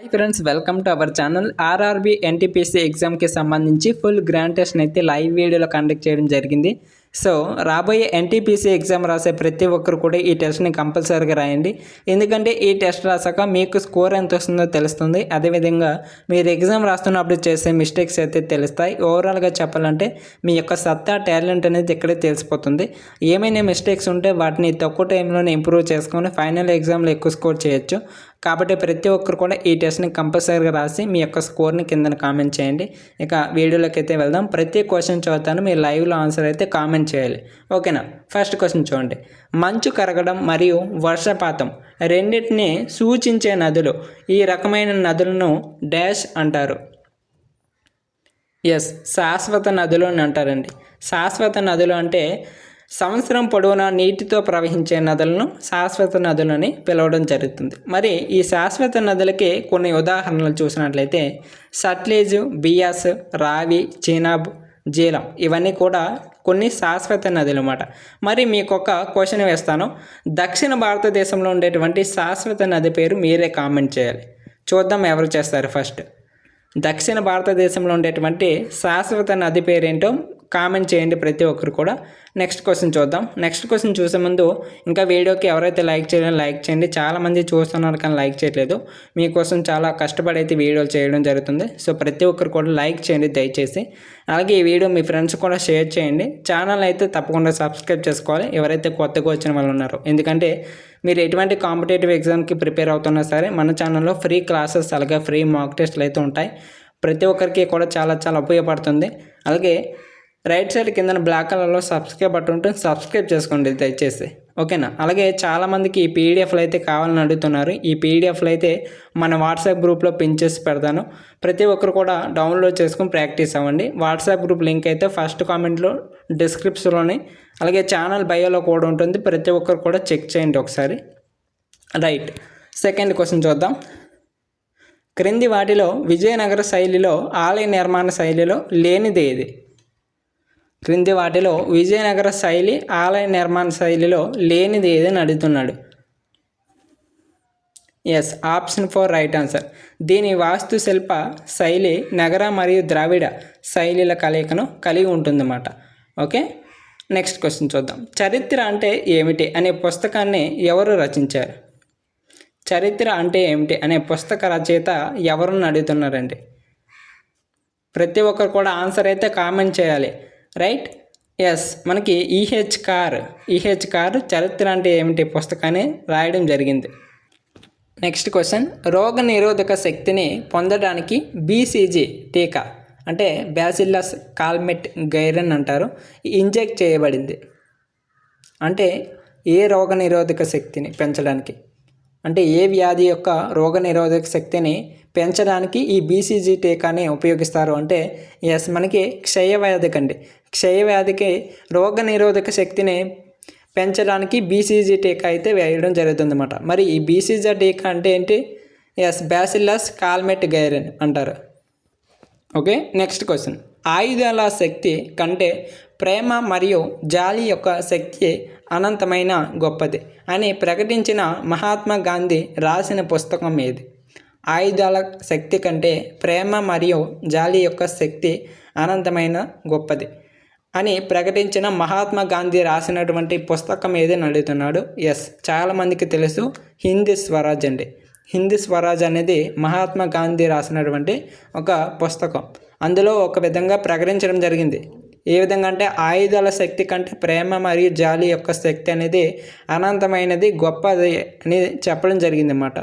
Hi friends, welcome to our channel. RRB NTPC ఎగ్జామ్కి సంబంధించి full grand test అయితే live వీడియోలో కండక్ట్ చేయడం జరిగింది. సో రాబోయే ఎన్టీపీసీ ఎగ్జామ్ రాసే ప్రతి ఒక్కరు కూడా ఈ టెస్ట్ని కంపల్సరీగా రాయండి. ఎందుకంటే ఈ టెస్ట్ రాసాక మీకు స్కోర్ ఎంత వస్తుందో తెలుస్తుంది. అదేవిధంగా మీరు ఎగ్జామ్ రాస్తున్నప్పుడు చేసే మిస్టేక్స్ అయితే తెలుస్తాయి. ఓవరాల్గా చెప్పాలంటే మీ యొక్క సత్తా, టాలెంట్ అనేది ఇక్కడే తెలిసిపోతుంది. ఏమైనా మిస్టేక్స్ ఉంటే వాటిని తక్కువ టైంలోనే ఇంప్రూవ్ చేసుకొని ఫైనల్ ఎగ్జామ్లో ఎక్కువ స్కోర్ చేయొచ్చు. కాబట్టి ప్రతి ఒక్కరు కూడా ఈ టెస్ట్ని కంపల్సరీగా రాసి మీ యొక్క స్కోర్ని కింద కామెంట్ చేయండి. ఇక వీడియోలోకి అయితే వెళ్దాం. ప్రతి క్వశ్చన్ చదువుతాను, మీరు లైవ్లో ఆన్సర్ అయితే కామెంట్ చేయాలి. ఓకేనా? ఫస్ట్ క్వశ్చన్ చూడండి. మంచు కరగడం మరియు వర్షపాతం రెండింటిని సూచించే నదులు, ఈ రకమైన నదులను డాష్ అంటారు. ఎస్, శాశ్వత నదులు అని అంటారండి. శాశ్వత నదులు అంటే సంవత్సరం పొడవునా నీటితో ప్రవహించే నదులను శాశ్వత నదులని పిలవడం జరుగుతుంది. మరి ఈ శాశ్వత నదులకి కొన్ని ఉదాహరణలు చూసినట్లయితే సట్లెజ్, బియాస్, రావి, చీనాబ్, జీలం ఇవన్నీ కూడా కొన్ని శాశ్వత నదులు అన్నమాట. మరి మీకు ఒక క్వశ్చన్ వేస్తాను. దక్షిణ భారతదేశంలో ఉండేటువంటి శాశ్వత నది పేరు మీరే కామెంట్ చేయాలి. చూద్దాం ఎవరు చేస్తారు. ఫస్ట్ దక్షిణ భారతదేశంలో ఉండేటువంటి శాశ్వత నది పేరేంటో కామెంట్ చేయండి ప్రతి ఒక్కరు కూడా. నెక్స్ట్ క్వశ్చన్ చూద్దాం. నెక్స్ట్ క్వశ్చన్ చూసే ముందు ఇంకా వీడియోకి ఎవరైతే లైక్ చేయలేదో లైక్ చేయండి. చాలామంది చూస్తున్నారు కానీ లైక్ చేయట్లేదు. మీకోసం చాలా కష్టపడి అయితే వీడియోలు చేయడం జరుగుతుంది. సో ప్రతి ఒక్కరు కూడా లైక్ చేయండి దయచేసి. అలాగే ఈ వీడియో మీ ఫ్రెండ్స్ కూడా షేర్ చేయండి. ఛానల్ అయితే తప్పకుండా సబ్స్క్రైబ్ చేసుకోవాలి ఎవరైతే కొత్తగా వచ్చిన వాళ్ళు ఉన్నారో. ఎందుకంటే మీరు ఎటువంటి కాంపిటేటివ్ ఎగ్జామ్కి ప్రిపేర్ అవుతున్నా సరే మన ఛానల్లో ఫ్రీ క్లాసెస్ అలాగే ఫ్రీ మాక్ టెస్ట్లు అయితే ఉంటాయి. ప్రతి ఒక్కరికి కూడా చాలా చాలా ఉపయోగపడుతుంది. అలాగే రైట్ సైడ్ కింద బ్లాక్ కలర్లో సబ్స్క్రైబ్ బటన్ ఉంటుంది, సబ్స్క్రైబ్ చేసుకోండి దయచేసి. ఓకేనా? అలాగే చాలామందికి ఈ పీడిఎఫ్లు అయితే కావాలని అడుగుతున్నారు. ఈ పీడిఎఫ్లు అయితే మన వాట్సాప్ గ్రూప్లో పిన్ చేసి పెడతాను. ప్రతి ఒక్కరు కూడా డౌన్లోడ్ చేసుకుని ప్రాక్టీస్ అవ్వండి. వాట్సాప్ గ్రూప్ లింక్ అయితే ఫస్ట్ కామెంట్లో, డిస్క్రిప్షన్లోని, అలాగే ఛానల్ బయోలో కూడా ఉంటుంది. ప్రతి ఒక్కరు కూడా చెక్ చేయండి ఒకసారి. రైట్, సెకండ్ క్వశ్చన్ చూద్దాం. క్రింది వాటిలో విజయనగర శైలిలో ఆలయ నిర్మాణ శైలిలో లేనిది ఏది? క్రింది వాటిలో విజయనగర శైలి ఆలయ నిర్మాణ శైలిలో లేనిది ఏదని అడుగుతున్నాడు. Yes, option 4 right answer. దీని వాస్తుశిల్ప శైలి నగర మరియు ద్రావిడ శైలిల కలయికను కలిగి ఉంటుందన్నమాట. ఓకే, నెక్స్ట్ క్వశ్చన్ చూద్దాం. చరిత్ర అంటే ఏమిటి అనే పుస్తకాన్ని ఎవరు రచించారు? చరిత్ర అంటే ఏమిటి అనే పుస్తక రచయిత ఎవరిని అడుగుతున్నారండి? ప్రతి ఒక్కరు కూడా ఆన్సర్ అయితే కామెంట్ చేయాలి. రైట్, ఎస్, మనకి ఈహెచ్ కార్ చరిత్ర అంటే ఏమిటి పుస్తకాన్ని రాయడం జరిగింది. Next question. రోగ నిరోధక శక్తిని పొందడానికి బీసీజీ టీకా అంటే బ్యాసిల్లస్ కాల్మెట్ గైరన్ అంటారు ఇంజెక్ట్ చేయబడింది. అంటే ఏ రోగ నిరోధక శక్తిని పెంచడానికి, అంటే ఏ వ్యాధి యొక్క రోగ నిరోధక శక్తిని పెంచడానికి ఈ బీసీజీ టీకాని ఉపయోగిస్తారు అంటే ఎస్, మనకి క్షయవ్యాధికి రోగ నిరోధక శక్తిని పెంచడానికి బీసీజీ టీకా అయితే వేయడం జరుగుతుంది అన్నమాట. మరి ఈ బీసీజీ టీకా అంటే ఏంటి? ఎస్, బ్యాసిల్లస్ కాల్మెట్ గైరన్ అంటారు. Okay, next question. ఆయుధాల శక్తి కంటే ప్రేమ మరియు జాలి యొక్క శక్తి అనంతమైన గొప్పది అని ప్రకటించిన మహాత్మా గాంధీ రాసిన పుస్తకం ఏది? ఆయుధాల శక్తి కంటే ప్రేమ మరియు జాలి యొక్క శక్తి అనంతమైన గొప్పది అని ప్రకటించిన మహాత్మా గాంధీ రాసినటువంటి పుస్తకం ఏదని అడుగుతున్నాడు. ఎస్, చాలామందికి తెలుసు, హిందీ స్వరాజ్ అండి. హిందీ స్వరాజ్ అనేది మహాత్మా గాంధీ రాసినటువంటి ఒక పుస్తకం. అందులో ఒక విధంగా ప్రకటించడం జరిగింది. ఏ విధంగా అంటే ఆయుధాల శక్తి కంటే ప్రేమ మరియు జాలి యొక్క శక్తి అనేది అనంతమైనది, గొప్పది అని చెప్పడం జరిగింది అన్నమాట.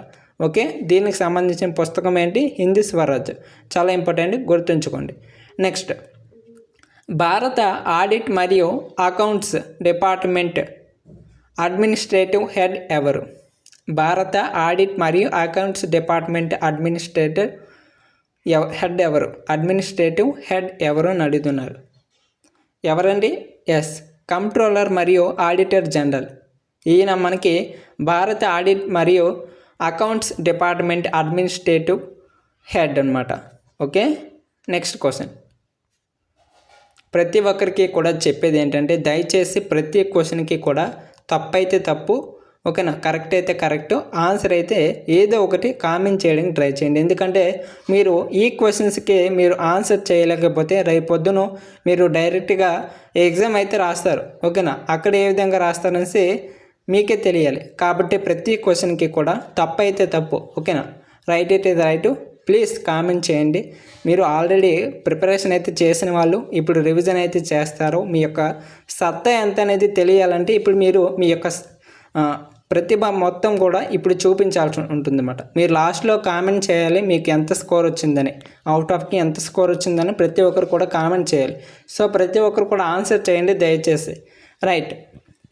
ఓకే, దీనికి సంబంధించిన పుస్తకం ఏంటి? హిందీ స్వరాజ్. చాలా ఇంపార్టెంట్, గుర్తుంచుకోండి. నెక్స్ట్, భారత ఆడిట్ మరియు అకౌంట్స్ డిపార్ట్మెంట్ అడ్మినిస్ట్రేటివ్ హెడ్ ఎవరు? భారత ఆడిట్ మరియు అకౌంట్స్ డిపార్ట్మెంట్ అడ్మినిస్ట్రేటివ్ హెడ్ ఎవరు అని అడుగుతున్నారు. ఎవరండి? ఎస్, కంట్రోలర్ మరియు ఆడిటర్ జనరల్. ఈయన మనకి భారత ఆడిట్ మరియు అకౌంట్స్ డిపార్ట్మెంట్ అడ్మినిస్ట్రేటివ్ హెడ్ అనమాట. Okay, next question. ప్రతి ఒక్కరికి కూడా చెప్పేది ఏంటంటే దయచేసి ప్రతి క్వశ్చన్కి కూడా తప్పైతే తప్పు, ఓకేనా, కరెక్ట్ అయితే కరెక్ట్, ఆన్సర్ అయితే ఏదో ఒకటి కామెంట్ చేయడానికి ట్రై చేయండి. ఎందుకంటే మీరు ఈ క్వశ్చన్స్కి మీరు ఆన్సర్ చేయలేకపోతే రేపొద్దున మీరు డైరెక్ట్గా ఎగ్జామ్ అయితే రాస్తారు. ఓకేనా, అక్కడ ఏ విధంగా రాస్తారనేసి మీకే తెలియాలి. కాబట్టి ప్రతి క్వశ్చన్కి కూడా తప్పు అయితే తప్పు, ఓకేనా, రైట్ అయితే రైట్. ప్లీజ్ కామెంట్ చేయండి. మీరు ఆల్రెడీ ప్రిపరేషన్ అయితే చేసిన వాళ్ళు ఇప్పుడు రివిజన్ అయితే చేస్తారు. మీ యొక్క సత్తా ఎంత అనేది తెలియాలంటే ఇప్పుడు మీరు మీ యొక్క ప్రతిభ మొత్తం కూడా ఇప్పుడు చూపించాల్సి ఉంటుందన్నమాట. మీరు లాస్ట్లో కామెంట్ చేయాలి మీకు ఎంత స్కోర్ వచ్చిందని, అవుట్ ఆఫ్కి ఎంత స్కోర్ వచ్చిందని ప్రతి ఒక్కరు కూడా కామెంట్ చేయాలి. సో ప్రతి ఒక్కరు కూడా ఆన్సర్ చేయండి దయచేసి. రైట్,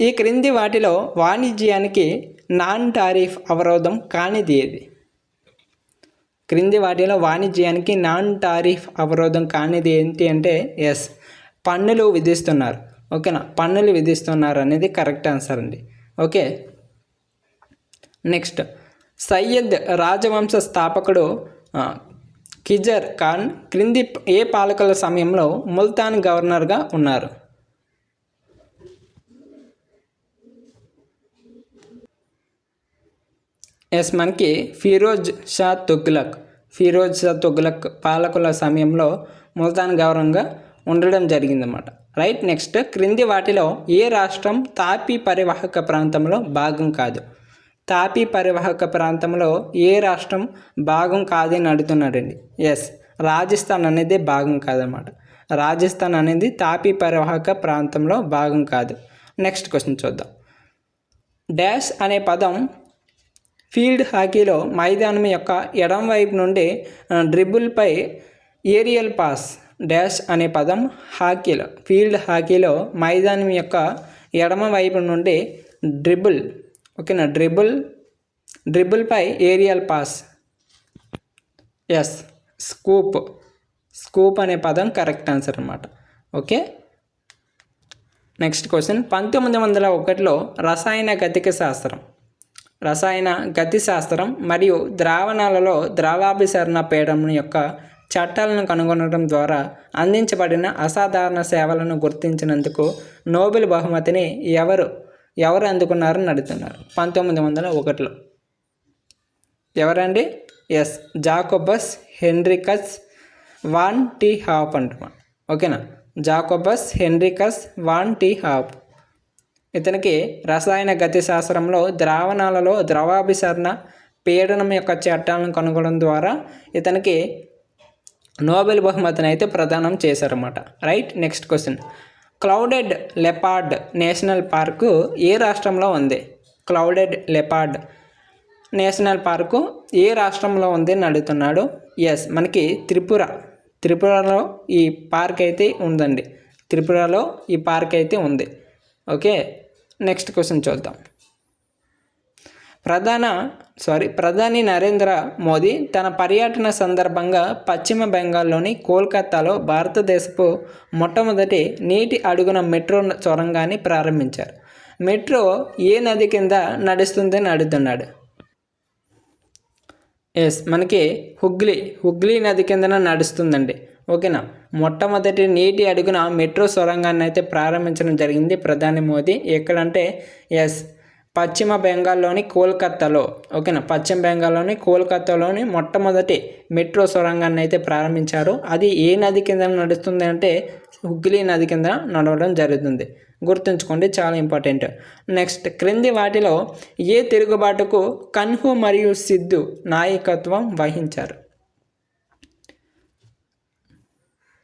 ఈ క్రింది వాటిలో వాణిజ్యానికి నాన్ టారిఫ్ అవరోధం కానిది ఏది? క్రింది వాటిలో వాణిజ్యానికి నాన్ టారిఫ్ అవరోధం కానిది ఏంటి అంటే ఎస్, పన్నులు విధిస్తున్నారు. ఓకేనా, పన్నులు విధిస్తున్నారు అనేది కరెక్ట్ ఆన్సర్ అండి. ఓకే, నెక్స్ట్, సయ్యద్ రాజవంశ స్థాపకుడు ఖిజర్ ఖాన్ క్రింది ఏ పాలకుల సమయంలో ముల్తాన్ గవర్నర్గా ఉన్నారు? ఎస్, మనకి ఫిరోజ్ షా తుగ్లక్ పాలకుల సమయంలో ముల్తాన్ గవర్నర్గా ఉండడం జరిగిందన్నమాట. రైట్, నెక్స్ట్, క్రింది వాటిలో ఏ రాష్ట్రం తాపీ పరివాహక ప్రాంతంలో భాగం కాదు? తాపీ పరివాహక ప్రాంతంలో ఏ రాష్ట్రం భాగం కాదని అడుగుతున్నాడండి. ఎస్, రాజస్థాన్ అనేది భాగం కాదన్నమాట. రాజస్థాన్ అనేది తాపీ పరివాహక ప్రాంతంలో భాగం కాదు. నెక్స్ట్ క్వశ్చన్ చూద్దాం. డాష్ అనే పదం ఫీల్డ్ హాకీలో మైదానం యొక్క ఎడమ వైపు నుండి డ్రిబుల్పై ఏరియల్ పాస్. డాష్ అనే పదం ఫీల్డ్ హాకీలో మైదానం యొక్క ఎడమ వైపు నుండి డ్రిబుల్, ఓకేనా, డ్రిబుల్పై ఏరియల్ పాస్. ఎస్, స్కూప్ అనే పదం కరెక్ట్ ఆన్సర్ అన్నమాట. Okay, next question. 1901లో రసాయన గతి శాస్త్రం మరియు ద్రావణాలలో ద్రవాభిసరణ పీడనం యొక్క చట్టాలను కనుగొనడం ద్వారా అందించబడిన అసాధారణ సేవలను గుర్తించినందుకు నోబెల్ బహుమతిని ఎవరు అందుకున్నారని అడుగుతున్నారు? 1901లో ఎవరండి? ఎస్, జాకోబస్ హెన్రికస్ వాన్ టీ హాప్ అంటున్నాం. ఓకేనా, జాకోబస్ హెన్రికస్ వాన్ టీ హాప్. ఇతనికి రసాయన గతి శాస్త్రంలో ద్రావణాలలో ద్రవాభిసరణ పీడనం యొక్క చట్టాలను కనుగొనడం ద్వారా ఇతనికి నోబెల్ బహుమతిని అయితే ప్రదానం చేశారన్నమాట. Right, next question. Clouded leopard national park ఏ రాష్ట్రంలో ఉంది? క్లౌడెడ్ లెపార్డ్ నేషనల్ పార్కు ఏ రాష్ట్రంలో ఉంది అని అడుగుతున్నాడు. ఎస్, మనకి త్రిపురలో ఈ పార్క్ అయితే ఉందండి. త్రిపురలో ఈ పార్క్ అయితే ఉంది. ఓకే, నెక్స్ట్ క్వశ్చన్ చూద్దాం. ప్రధాని నరేంద్ర మోదీ తన పర్యటన సందర్భంగా పశ్చిమ బెంగాల్లోని కోల్కతాలో భారతదేశపు మొట్టమొదటి నీటి అడుగున మెట్రో సొరంగాన్ని ప్రారంభించారు. మెట్రో ఏ నది కింద నడుస్తుందని అడుగుతున్నాడు. ఎస్, మనకి హుగ్లీ నది కిందన నడుస్తుందండి. ఓకేనా, మొట్టమొదటి నీటి అడుగున మెట్రో సొరంగాన్ని అయితే ప్రారంభించడం జరిగింది ప్రధాని మోదీ. ఎక్కడంటే ఎస్, పశ్చిమ బెంగాల్లోని కోల్కతాలో. ఓకేనా, పశ్చిమ బెంగాల్లోని కోల్కతాలోని మొట్టమొదటి మెట్రో సొరంగాన్ని అయితే ప్రారంభించారు. అది ఏ నది కింద నడుస్తుంది అంటే హుగ్లీ నది కింద నడవడం జరుగుతుంది. గుర్తుంచుకోండి, చాలా ఇంపార్టెంట్. నెక్స్ట్, క్రింది వాటిలో ఏ తిరుగుబాటుకు కన్హు మరియు సిద్ధు నాయకత్వం వహించారు?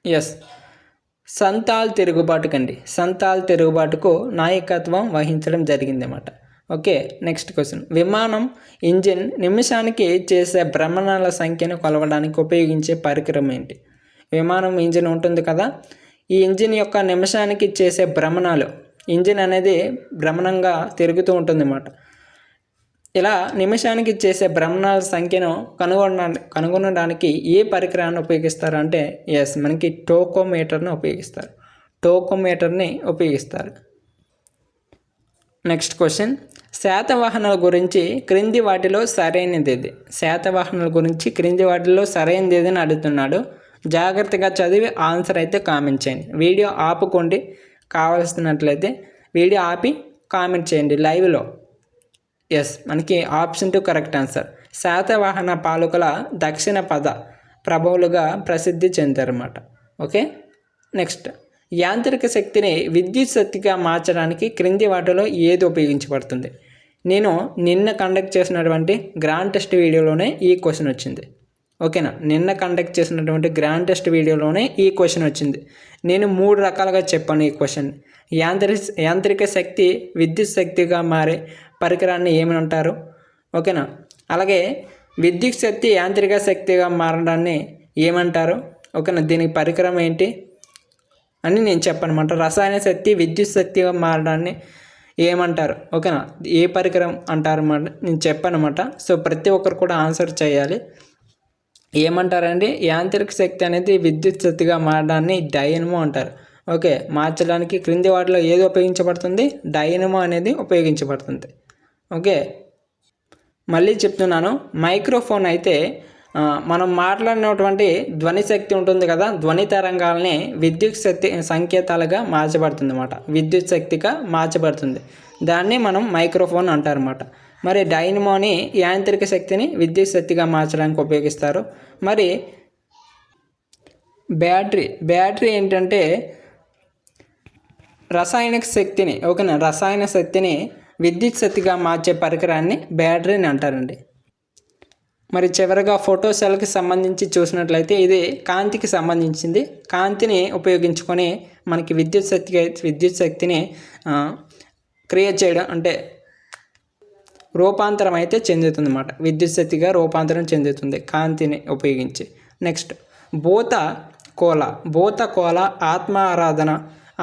ఎస్, సంతాల్ తిరుగుబాటుకు నాయకత్వం వహించడం జరిగిందన్నమాట. Okay, next question. విమానం ఇంజిన్ నిమిషానికి చేసే భ్రమణాల సంఖ్యను కొలవడానికి ఉపయోగించే పరికరం ఏంటి? విమానం ఇంజిన్ ఉంటుంది కదా, ఈ ఇంజిన్ యొక్క నిమిషానికి చేసే భ్రమణాలు, ఇంజిన్ అనేది భ్రమణంగా తిరుగుతూ ఉంటుందన్నమాట. ఇలా నిమిషానికి చేసే భ్రమణాల సంఖ్యను కనుగొనడానికి ఏ పరికరాన్ని ఉపయోగిస్తారు అంటే ఎస్, మనకి టోకోమీటర్ని ఉపయోగిస్తారు. Next question. శాతవాహనాల గురించి క్రింది వాటిలో సరైనది ఏది అని అడుగుతున్నాడు. జాగ్రత్తగా చదివి ఆన్సర్ అయితే కామెంట్ చేయండి. వీడియో ఆపుకోండి, కావాల్సినట్లయితే వీడియో ఆపి కామెంట్ చేయండి లైవ్లో. మనకి ఆప్షన్ 2 కరెక్ట్ ఆన్సర్. శాతవాహన పాలకుల దక్షిణ పద ప్రభవులుగా ప్రసిద్ధి చెందారన్నమాట. ఓకే, నెక్స్ట్ యాంత్రిక శక్తిని విద్యుత్ శక్తిగా మార్చడానికి క్రింది వాటిలో ఏది ఉపయోగించబడుతుంది? నేను నిన్న కండక్ట్ చేసినటువంటి గ్రాండ్ టెస్ట్ వీడియోలోనే ఈ క్వశ్చన్ వచ్చింది. ఓకేనా, నిన్న కండక్ట్ చేసినటువంటి గ్రాండ్ టెస్ట్ వీడియోలోనే ఈ క్వశ్చన్ వచ్చింది. నేను 3 రకాలుగా చెప్పాను ఈ క్వశ్చన్. యాంత్రిక శక్తి విద్యుత్ శక్తిగా మారే పరికరాన్ని ఏమని అంటారు? ఓకేనా, అలాగే విద్యుత్ శక్తి యాంత్రిక శక్తిగా మారడాన్ని ఏమంటారు? ఓకేనా, దీనికి పరికరం ఏంటి అని నేను చెప్పనమాట. రసాయన శక్తి విద్యుత్ శక్తిగా మారడాన్ని ఏమంటారు? ఓకేనా, ఏ పరికరం అంటారు అన్నమాట నేను చెప్పానమాట. సో ప్రతి ఒక్కరు కూడా ఆన్సర్ చేయాలి. ఏమంటారండి? యాంత్రిక శక్తి అనేది విద్యుత్ శక్తిగా మారడాన్ని డైనమో అంటారు. ఓకే, మార్చడానికి క్రింది వాటిలో ఏది ఉపయోగించబడుతుంది? డైనమో అనేది ఉపయోగించబడుతుంది. ఓకే, మళ్ళీ చెప్తున్నాను, మైక్రోఫోన్ అయితే మనం మాట్లాడినటువంటి ధ్వని శక్తి ఉంటుంది కదా, ధ్వని తరంగాలని విద్యుత్ శక్తి సంకేతాలుగా మార్చబడుతుంది అన్నమాట. విద్యుత్ శక్తిగా మార్చబడుతుంది, దాన్ని మనం మైక్రోఫోన్ అంటారన్నమాట. మరి డైనమోని యాంత్రిక శక్తిని విద్యుత్ శక్తిగా మార్చడానికి ఉపయోగిస్తారు. మరి బ్యాటరీ ఏంటంటే రసాయనిక శక్తిని, ఓకేనా, రసాయన శక్తిని విద్యుత్ శక్తిగా మార్చే పరికరాన్ని బ్యాటరీని అంటారండి. మరి చివరిగా ఫోటో సెల్కి సంబంధించి చూసినట్లయితే ఇది కాంతికి సంబంధించింది. కాంతిని ఉపయోగించుకొని మనకి విద్యుత్ శక్తిని క్రియేట్ చేయడం అంటే రూపాంతరం అయితే చెందుతుంది అన్నమాట. విద్యుత్ శక్తిగా రూపాంతరం చెందుతుంది కాంతిని ఉపయోగించి. నెక్స్ట్ భూత కోల ఆత్మ ఆరాధన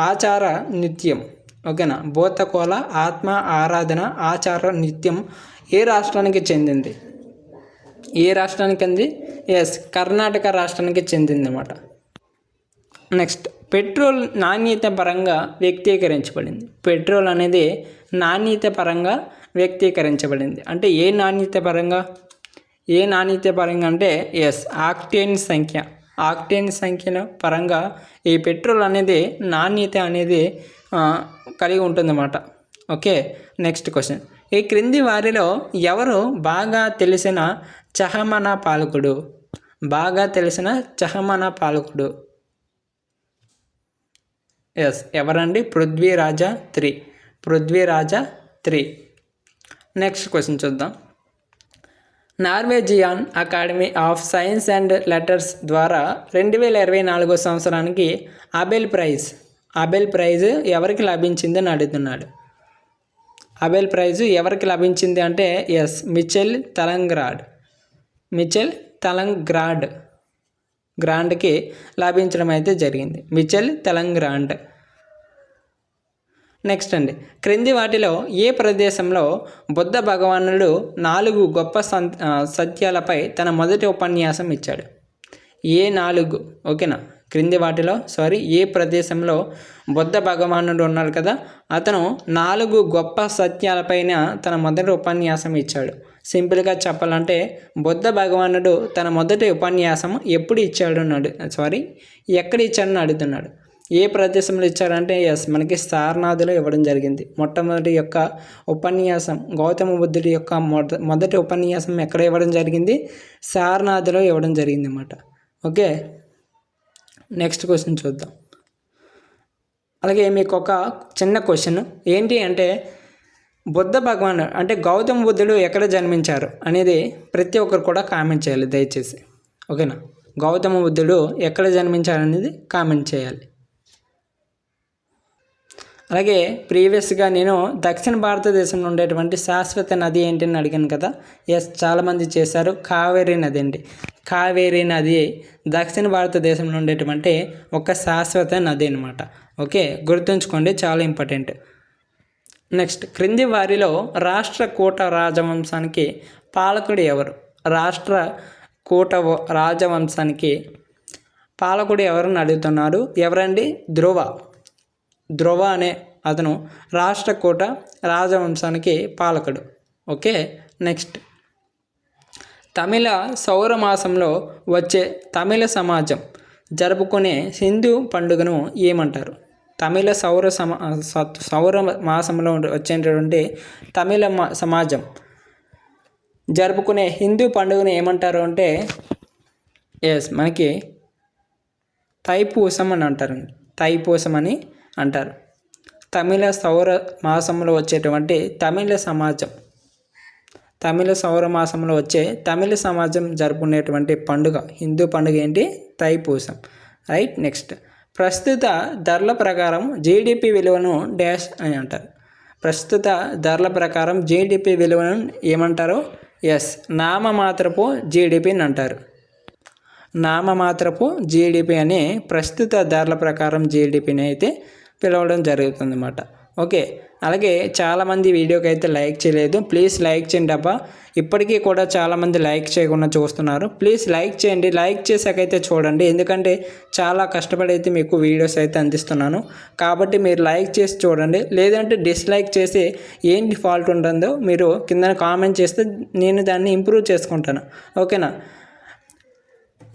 ఆచార నృత్యం. ఓకేనా, భూత కోల ఆత్మ ఆరాధన ఆచార నృత్యం ఏ రాష్ట్రానికి చెందింది? ఏ రాష్ట్రానికి అంది? కర్ణాటక రాష్ట్రానికి చెందింది అన్నమాట. నెక్స్ట్ పెట్రోల్ నాణ్యత పరంగా వ్యక్తీకరించబడింది. పెట్రోల్ అనేది నాణ్యత పరంగా వ్యక్తీకరించబడింది. అంటే ఏ నాణ్యత పరంగా అంటే ఆక్టేన్ సంఖ్యల పరంగా ఈ పెట్రోల్ అనేది నాణ్యత అనేది కలిగి ఉంటుందన్నమాట. ఓకే, నెక్స్ట్ క్వశ్చన్, ఈ క్రింది వారిలో ఎవరు బాగా తెలిసిన చహమన పాలకుడు? ఎవరండి? పృథ్వీరాజ III. నెక్స్ట్ క్వశ్చన్ చూద్దాం. Norwegian academy of science and letters ద్వారా 2024 సంవత్సరానికి అబెల్ ప్రైజ్ ఎవరికి లభించింది అని అడుగుతున్నాడు. అబెల్ ప్రైజ్ ఎవరికి లభించింది అంటే మిచెల్ గ్రాండ్కి లభించడం అయితే జరిగింది. మిచెల్ తెలంగ్రాండ్. నెక్స్ట్ అండి, క్రింది వాటిలో ఏ ప్రదేశంలో బుద్ధ భగవానుడు 4 గొప్ప సత్యాలపై తన మొదటి ఉపన్యాసం ఇచ్చాడు? ఏ 4? ఓకేనా, క్రింది వాటిలో ఏ ప్రదేశంలో బుద్ధ భగవానుడు ఉన్నారు కదా, అతను 4 గొప్ప సత్యాలపైన తన మొదటి ఉపన్యాసం ఇచ్చాడు. సింపుల్గా చెప్పాలంటే బుద్ధ భగవానుడు తన మొదటి ఉపన్యాసం ఎప్పుడు ఇచ్చాడు ఎక్కడ ఇచ్చాడని అడుగుతున్నాడు. ఏ ప్రదేశంలో ఇచ్చారంటే మనకి సారనాథ్లో ఇవ్వడం జరిగింది. మొట్టమొదటి యొక్క ఉపన్యాసం గౌతమ బుద్ధుడి యొక్క మొదటి ఉపన్యాసం ఎక్కడ ఇవ్వడం జరిగింది? సారనాథ్లో ఇవ్వడం జరిగింది అన్నమాట. ఓకే, నెక్స్ట్ క్వశ్చన్ చూద్దాం. అలాగే మీకు ఒక చిన్న క్వశ్చన్ ఏంటి అంటే బుద్ధ భగవాన్ అంటే గౌతమ బుద్ధుడు ఎక్కడ జన్మించారు అనేది ప్రతి ఒక్కరు కూడా కామెంట్ చేయాలి దయచేసి. ఓకేనా, గౌతమ బుద్ధుడు ఎక్కడ జన్మించారు అనేది కామెంట్ చేయాలి. అలాగే ప్రీవియస్గా నేను దక్షిణ భారతదేశంలో ఉండేటువంటి శాశ్వత నది ఏంటని అడిగాను కదా. చాలామంది చేశారు. కావేరీ నది అండి. కావేరీ నది దక్షిణ భారతదేశంలో ఉండేటువంటి ఒక శాశ్వత నది అనమాట. ఓకే, గుర్తుంచుకోండి, చాలా ఇంపార్టెంట్. నెక్స్ట్ క్రింది వారిలో రాష్ట్రకూట రాజవంశానికి పాలకుడు ఎవరు? రాష్ట్రకూట రాజవంశానికి పాలకుడు ఎవరని అడుగుతున్నారు. ఎవరండి? ధ్రువ అనే అతను రాష్ట్రకూట రాజవంశానికి పాలకుడు. ఓకే, నెక్స్ట్ తమిళ సౌరమాసంలో వచ్చే తమిళ సమాజం జరుపుకునే హిందూ పండుగను ఏమంటారు? తమిళ సౌర మాసంలో వచ్చేటువంటి తమిళ సమాజం జరుపుకునే హిందూ పండుగను ఏమంటారు అంటే మనకి తైపూసం అని అంటారండి. తైపూసం అని అంటారు. తమిళ సౌర మాసంలో వచ్చేటువంటి తమిళ సౌర మాసంలో వచ్చే తమిళ సమాజం జరుపుకునేటువంటి పండుగ, హిందూ పండుగ ఏంటి? తైపూసం. రైట్. నెక్స్ట్, ప్రస్తుత ధరల ప్రకారం జీడిపి విలువను డాష్ అని అంటారు. ప్రస్తుత ధరల ప్రకారం జీడిపి విలువను ఏమంటారు? నామమాత్రపు జీడిపిని అంటారు. నామమాత్రపు జీడిపి అని ప్రస్తుత ధరల ప్రకారం జీడిపిని అయితే పిలవడం జరుగుతుంది అన్నమాట. ఓకే. అలాగే చాలామంది వీడియోకి అయితే లైక్ చేయలేదు. ప్లీజ్ లైక్ చేయండి అబ్బా. ఇప్పటికీ కూడా చాలామంది లైక్ చేయకుండా చూస్తున్నారు. ప్లీజ్ లైక్ చేయండి. లైక్ చేసాకైతే చూడండి, ఎందుకంటే చాలా కష్టపడి అయితే మీకు వీడియోస్ అయితే అందిస్తున్నాను. కాబట్టి మీరు లైక్ చేసి చూడండి. లేదంటే డిస్లైక్ చేసి ఏంటి ఫాల్ట్ ఉంటుందో మీరు కింద కామెంట్ చేస్తే నేను దాన్ని ఇంప్రూవ్ చేసుకుంటాను. ఓకేనా?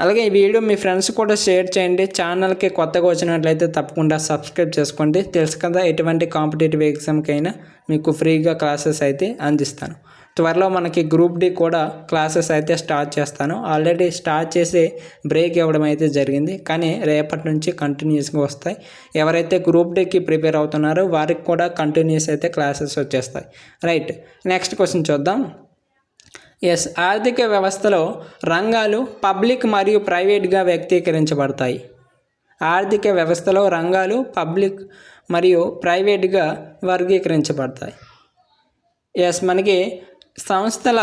అలాగే ఈ వీడియో మీ ఫ్రెండ్స్ కూడా షేర్ చేయండి. ఛానల్కి కొత్తగా వచ్చినట్లయితే తప్పకుండా సబ్స్క్రైబ్ చేసుకోండి. తెలుసు కదా, ఎటువంటి కాంపిటేటివ్ ఎగ్జామ్కైనా మీకు ఫ్రీగా క్లాసెస్ అయితే అందిస్తాను. త్వరలో మనకి గ్రూప్ డి కూడా క్లాసెస్ అయితే స్టార్ట్ చేస్తాను. ఆల్రెడీ స్టార్ట్ చేసి బ్రేక్ ఇవ్వడం అయితే జరిగింది, కానీ రేపటి నుంచి కంటిన్యూస్గా వస్తాయి. ఎవరైతే గ్రూప్ డికి ప్రిపేర్ అవుతున్నారో వారికి కూడా కంటిన్యూస్ అయితే క్లాసెస్ వచ్చేస్తాయి. రైట్. నెక్స్ట్ క్వశ్చన్ చూద్దాం. ఆర్థిక వ్యవస్థలో రంగాలు పబ్లిక్ మరియు ప్రైవేట్గా వ్యక్తీకరించబడతాయి. ఆర్థిక వ్యవస్థలో రంగాలు పబ్లిక్ మరియు ప్రైవేట్గా వర్గీకరించబడతాయి. మనకి సంస్థల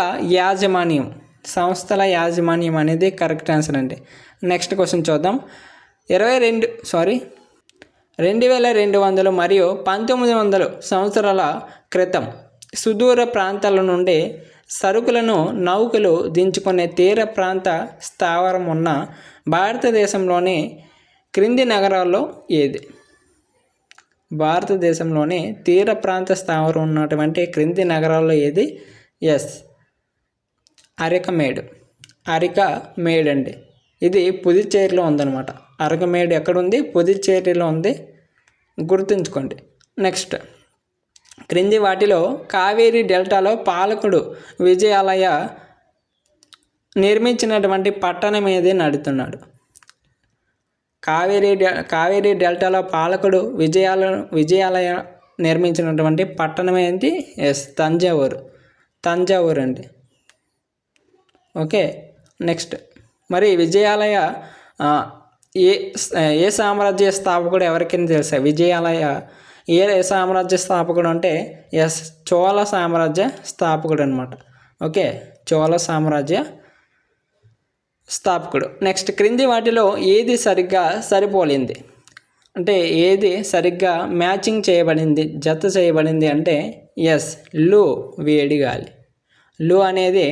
యాజమాన్యం అనేది కరెక్ట్ ఆన్సర్ అండి. నెక్స్ట్ క్వశ్చన్ చూద్దాం. 2200 మరియు 1900 సంవత్సరాల క్రితం సుదూర ప్రాంతాల నుండి సరుకులను నౌకలు దించుకునే తీర ప్రాంత స్థావరం ఉన్న భారతదేశంలోని క్రింది నగరాల్లో ఏది? భారతదేశంలోని తీర ప్రాంత స్థావరం ఉన్నటువంటి క్రింది నగరాల్లో ఏది? అరికమేడ్ అండి. ఇది పుదుచ్చేరిలో ఉందన్నమాట. అరకమేడు ఎక్కడుంది? పుదుచ్చేరిలో ఉంది, గుర్తుంచుకోండి. నెక్స్ట్, క్రింది వాటిలో కావేరీ డెల్టాలో పాలకుడు విజయాలయ నిర్మించినటువంటి పట్టణం ఏది నడుతున్నాడు? కావేరీ డెల్టాలో పాలకుడు విజయాలయ నిర్మించినటువంటి పట్టణం ఏంటి? తంజావూరు అండి. ఓకే. నెక్స్ట్, మరి విజయాలయ ఏ సామ్రాజ్య స్థాపకుడు ఎవరికైనా తెలుసా? విజయాలయ ఏ సామ్రాజ్య స్థాపకుడు అంటే చోళ సామ్రాజ్య స్థాపకుడు అనమాట. ఓకే, చోళ సామ్రాజ్య స్థాపకుడు. నెక్స్ట్, క్రింది వాటిలో ఏది సరిగ్గా సరిపోలింది అంటే ఏది సరిగ్గా మ్యాచింగ్ చేయబడింది, జత చేయబడింది అంటే లు వేడి గాలి. లు అనేది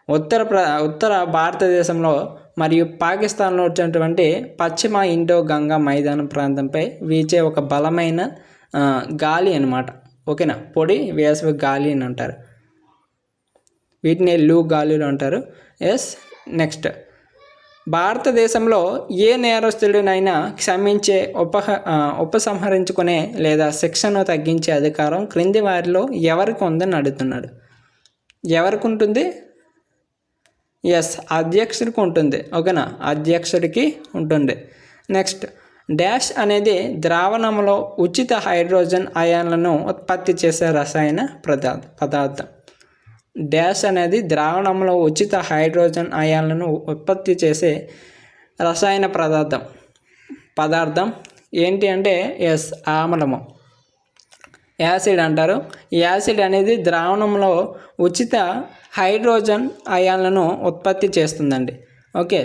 ఉత్తర భారతదేశంలో మరియు పాకిస్తాన్లో వచ్చినటువంటి పశ్చిమ ఇండో గంగా మైదానం ప్రాంతంపై వీచే ఒక బలమైన గాలి అన్నమాట. ఓకేనా? పొడి వేసవి గాలి అని అంటారు. వీటిని లూ గాలులు అంటారు. నెక్స్ట్, భారతదేశంలో ఏ నేరస్తుడినైనా క్షమించే ఉపసంహరించుకునే లేదా శిక్షను తగ్గించే అధికారం క్రింది వారిలో ఎవరికి ఉందని అడుగుతున్నాడు. ఎవరికి ఉంటుంది? అధ్యక్షుడికి ఉంటుంది. ఓకేనా? అధ్యక్షుడికి ఉంటుంది. నెక్స్ట్, డాష్ అనేది ద్రావణంలో ఉచిత హైడ్రోజన్ అయాన్లను ఉత్పత్తి చేసే రసాయన పదార్థం. డాష్ అనేది ద్రావణంలో ఉచిత హైడ్రోజన్ అయాన్లను ఉత్పత్తి చేసే రసాయన పదార్థం ఏంటి అంటే ఆమ్లము, యాసిడ్ అంటారు. యాసిడ్ అనేది ద్రావణంలో ఉచిత హైడ్రోజన్ అయాన్లను ఉత్పత్తి చేస్తుందండి. ఓకే,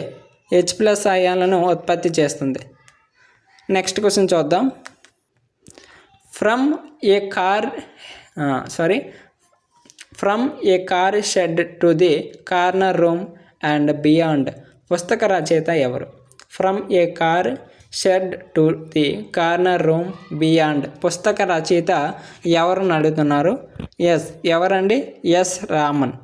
H+ అయాన్లను ఉత్పత్తి చేస్తుంది. నెక్స్ట్ క్వశ్చన్ చూద్దాం. From A car shed to the corner room and beyond పుస్తక రచయిత ఎవరు? From A car shed to the corner room beyond పుస్తక రచయిత ఎవరని అడుగుతున్నారు. ఎవరండి? రామన్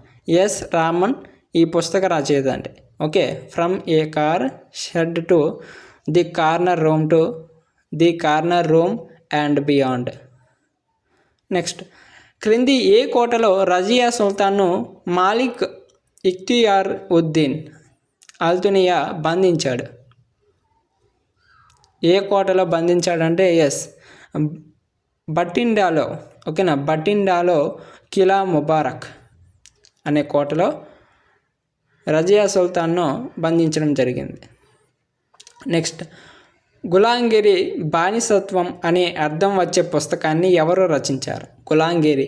ఈ పుస్తక రచయిత అండి. Okay, from A car shed to the corner room and beyond. Next, క్రింది ఏ కోటలో రజియా సుల్తాన్ను మాలిక్ ఇఖ్తియార్ ఉద్దీన్ అల్తునియా బంధించాడు? ఏ కోటలో బంధించాడంటే బటిండాలో. ఓకేనా, బటిండాలో కిలా ముబారక్ అనే కోటలో రజియా సుల్తాన్ను బంధించడం జరిగింది. నెక్స్ట్, గులాంగిరి బానిసత్వం అనే అర్థం వచ్చే పుస్తకాన్ని ఎవరు రచించారు? గులాంగిరి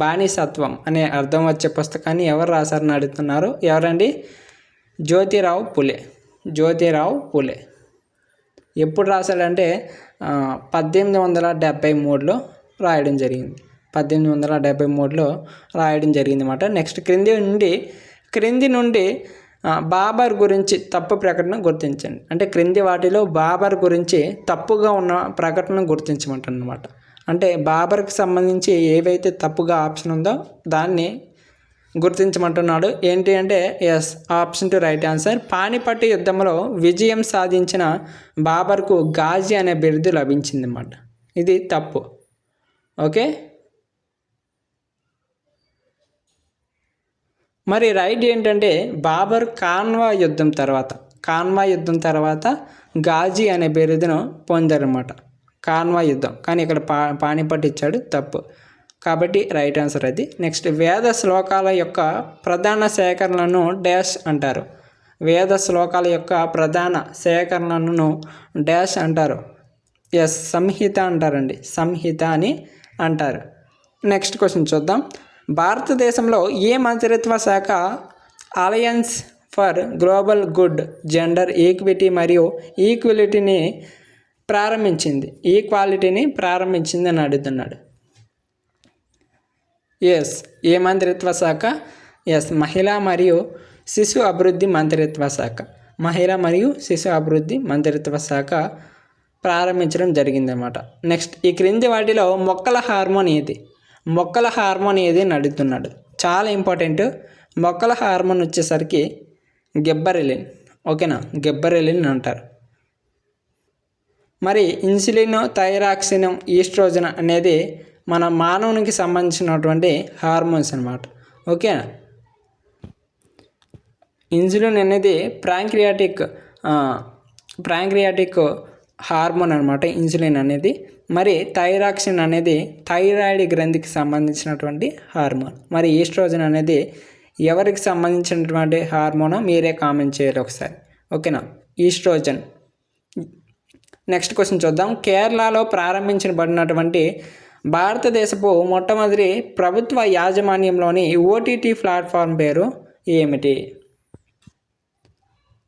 బానిసత్వం అనే అర్థం వచ్చే పుస్తకాన్ని ఎవరు రాశారని అడుగుతున్నారు. ఎవరండి? జ్యోతిరావు పులే. జ్యోతిరావు పులే ఎప్పుడు రాశాడంటే 1873లో రాయడం జరిగింది. 1873లో రాయడం జరిగింది అన్నమాట. నెక్స్ట్, క్రింది నుండి బాబర్ గురించి తప్పు ప్రకటన గుర్తించండి. అంటే క్రింది వాటిలో బాబర్ గురించి తప్పుగా ఉన్న ప్రకటన గుర్తించమంటారు అనమాట. అంటే బాబర్కి సంబంధించి ఏవైతే తప్పుగా ఆప్షన్ ఉందో దాన్ని గుర్తించమంటున్నాడు. ఏంటి అంటే ఆప్షన్ 2 రైట్ ఆన్సర్. పానిపట్టు యుద్ధంలో విజయం సాధించిన బాబర్కు గాజీ అనే బిరుదు లభించింది అన్నమాట. ఇది తప్పు. ఓకే, మరి రైట్ ఏంటంటే బాబర్ కాన్వా యుద్ధం తర్వాత గాజీ అనే బిరుదును పొందారన్నమాట. కాన్వా యుద్ధం, కానీ ఇక్కడ పానిపట్టు ఇచ్చాడు, తప్పు. కాబట్టి రైట్ ఆన్సర్ అది. నెక్స్ట్, వేద శ్లోకాల యొక్క ప్రధాన సేకరణను డాష్ అంటారు? వేద శ్లోకాల యొక్క ప్రధాన సేకరణను డాష్ అంటారు? సంహిత అంటారండి. సంహిత అని అంటారు. నెక్స్ట్ క్వశ్చన్ చూద్దాం. భారతదేశంలో ఏ మంత్రిత్వ శాఖ alliance for global good, gender equity మరియు ఈక్వాలిటీని ప్రారంభించింది అని అడుగుతున్నాడు. ఏ మంత్రిత్వ శాఖ? మహిళా మరియు శిశు అభివృద్ధి మంత్రిత్వ శాఖ. మహిళా మరియు శిశు అభివృద్ధి మంత్రిత్వ శాఖ ప్రారంభించడం జరిగిందన్నమాట. నెక్స్ట్, ఈ క్రింది వాటిలో మొక్కల హార్మోన్ ఏది అని అడుగుతున్నాడు. చాలా ఇంపార్టెంట్. మొక్కల హార్మోన్ వచ్చేసరికి గిబ్బరెలిన్. ఓకేనా, గిబ్బరెలిన్ అంటారు. మరి ఇన్సులిన్, థైరాక్సిన్, ఈస్ట్రోజన్ అనేది మన మానవునికి సంబంధించినటువంటి హార్మోన్స్ అన్నమాట. ఓకేనా, ఇన్సులిన్ అనేది ప్రాంక్రియాటిక్ హార్మోన్ అనమాట, ఇన్సులిన్ అనేది. మరి థైరాక్సిన్ అనేది థైరాయిడ్ గ్రంథికి సంబంధించినటువంటి హార్మోన్. మరి ఈస్ట్రోజన్ అనేది ఎవరికి సంబంధించినటువంటి హార్మోనో మీరే కామెంట్ చేయాలి ఒకసారి. ఓకేనా, ఈస్ట్రోజన్. నెక్స్ట్ క్వశ్చన్ చూద్దాం. కేరళలో ప్రారంభించబడినటువంటి భారతదేశపు మొట్టమొదటి ప్రభుత్వ యాజమాన్యంలోని ఓటీటీ ప్లాట్ఫామ్ పేరు ఏమిటి?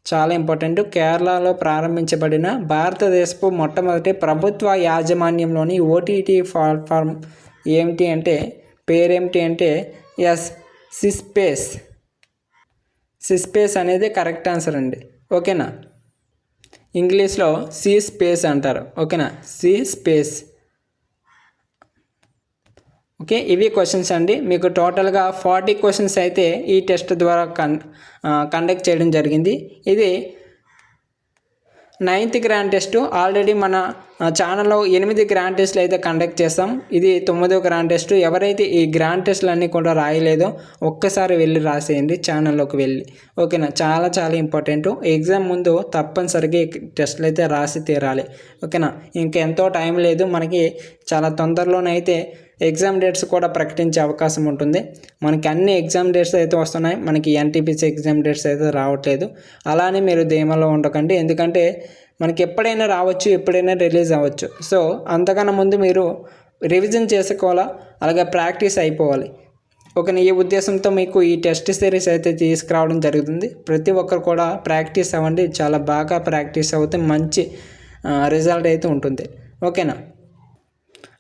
చాలా ఇంపార్టెంట్. కేరళలో ప్రారంభించబడిన భారతదేశపు మొట్టమొదటి ప్రభుత్వ యాజమాన్యంలోని ఓటీటీ ప్లాట్ఫామ్ పేరేమిటి అంటే సిస్పేస్ అనేది కరెక్ట్ ఆన్సర్ అండి. ఓకేనా, ఇంగ్లీష్లో సి స్పేస్ అంటారు. ఓకేనా, సి స్పేస్. ఓకే, ఇవి క్వశ్చన్స్ అండి. మీకు టోటల్గా 40 క్వశ్చన్స్ అయితే ఈ టెస్ట్ ద్వారా కండక్ట్ చేయడం జరిగింది. ఇది 9th గ్రాండ్ టెస్ట్. ఆల్రెడీ మన ఛానల్లో 8 గ్రాండ్ టెస్ట్లు అయితే కండక్ట్ చేస్తాం. ఇది 9వ గ్రాండ్ టెస్ట్. ఎవరైతే ఈ గ్రాండ్ టెస్ట్లు అన్నీ కూడా రాయలేదో ఒక్కసారి వెళ్ళి రాసేయండి ఛానల్లోకి వెళ్ళి. ఓకేనా, చాలా చాలా ఇంపార్టెంట్. ఎగ్జామ్ ముందు తప్పనిసరిగా టెస్ట్లు అయితే రాసి తీరాలి. ఓకేనా, ఇంకెంతో టైం లేదు మనకి. చాలా తొందరలోనైతే ఎగ్జామ్ డేట్స్ కూడా ప్రకటించే అవకాశం ఉంటుంది. మనకి అన్ని ఎగ్జామ్ డేట్స్ అయితే వస్తున్నాయి, మనకి ఎన్టీపీసీ ఎగ్జామ్ డేట్స్ అయితే రావట్లేదు. అలానే మీరు ధీమాలో ఉండకండి, ఎందుకంటే మనకి ఎప్పుడైనా రావచ్చు, ఎప్పుడైనా రిలీజ్ అవ్వచ్చు. సో అంతకన్నా ముందు మీరు రివిజన్ చేసుకోవాలా, అలాగే ప్రాక్టీస్ అయిపోవాలి. ఓకేనా, ఈ ఉద్దేశంతో మీకు ఈ టెస్ట్ సిరీస్ అయితే తీసుకురావడం జరుగుతుంది. ప్రతి ఒక్కరు కూడా ప్రాక్టీస్ అవ్వండి. చాలా బాగా ప్రాక్టీస్ అవుతే మంచి రిజల్ట్ అయితే ఉంటుంది. ఓకేనా,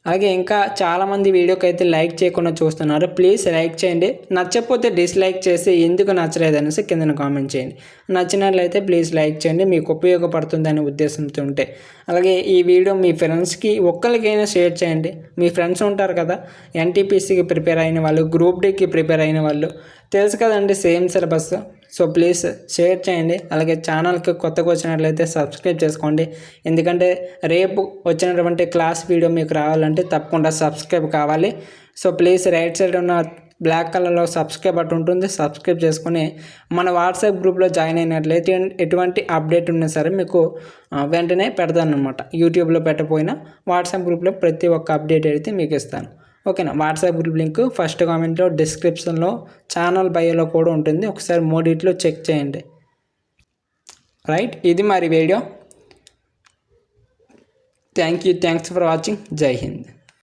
అలాగే ఇంకా చాలామంది వీడియోకి అయితే లైక్ చేయకుండా చూస్తున్నారు. ప్లీజ్ లైక్ చేయండి. నచ్చకపోతే డిస్లైక్ చేసి ఎందుకు నచ్చలేదు అనేసి కింద కామెంట్ చేయండి. నచ్చినట్లయితే ప్లీజ్ లైక్ చేయండి, మీకు ఉపయోగపడుతుంది అనే ఉద్దేశంతో ఉంటే. అలాగే ఈ వీడియో మీ ఫ్రెండ్స్కి ఒక్కరికైనా షేర్ చేయండి. మీ ఫ్రెండ్స్ ఉంటారు కదా, ఎన్టీపీసీకి ప్రిపేర్ అయిన వాళ్ళు, గ్రూప్ డీకి ప్రిపేర్ అయిన వాళ్ళు, తెలుసు కదండి same syllabus. So please share చేయండి. అలాగే ఛానల్కి కొత్తగా వచ్చినట్లయితే సబ్స్క్రైబ్ చేసుకోండి. ఎందుకంటే రేపు వచ్చినటువంటి క్లాస్ వీడియో మీకు రావాలంటే తప్పకుండా సబ్స్క్రైబ్ కావాలి. సో ప్లీజ్ రైట్ సైడ్ ఉన్న బ్లాక్ కలర్లో సబ్స్క్రైబ్ బటన్ ఉంటుంది. సబ్స్క్రైబ్ చేసుకుని మన వాట్సాప్ గ్రూప్లో జాయిన్ అయినట్లయితే ఎటువంటి అప్డేట్ ఉన్నా సరే మీకు వెంటనే పెడతానమాట. యూట్యూబ్లో పెట్టకపోయినా వాట్సాప్ గ్రూప్లో ప్రతి ఒక్క అప్డేట్ అయితే మీకు ఇస్తాను. ఓకేనా. వాట్సాప్ గ్రూప్ లింక్ ఫస్ట్ కామెంట్లో, డిస్క్రిప్షన్లో, ఛానల్ బయోలో కూడా ఉంటుంది. ఒకసారి మూడిట్లో చెక్ చేయండి. రైట్, ఇది మరి వీడియో. Thanks for watching. జై హింద్.